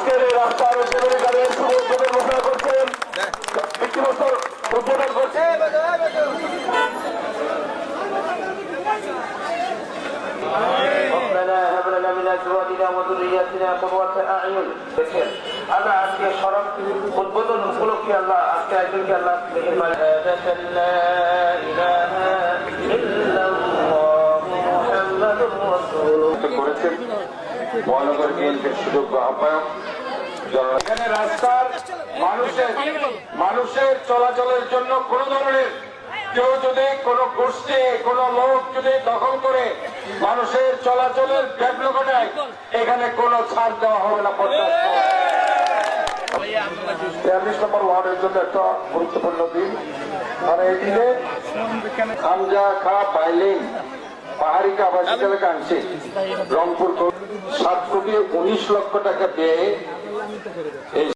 আজকের এই রাস্তার উদ্বোধনকারী শুভ উদ্বোধন ঘোষণা করছেন, ব্যক্তিবস্তর উদ্বোধন করছেন। আল্লাহ আজকে সড়ক উদ্বোধন উপলক্ষে আল্লাহ আজকে একজনকে আল্লাহ করেছেন মহানগর বিএনপির সুযোগ্য আহ্বায়ক। এখানে রাস্তার মানুষের চলাচলের জন্য কোন ধরনের কেউ যদি কোন গোষ্ঠী কোন লোক যদি দখল করে মানুষের চলাচলের ব্যাঘ্র ঘটায় এখানে কোনো ছাড় দেওয়া হবে না। 43 নম্বর ওয়ার্ডের জন্য একটা গুরুত্বপূর্ণ দিন, মানে এই দিনে হামজা খা বাইলিং পাহাড়ি আবাসিক এলাকা আনছে রংপুর 7 কোটি 19 লক্ষ টাকা ব্যয়ে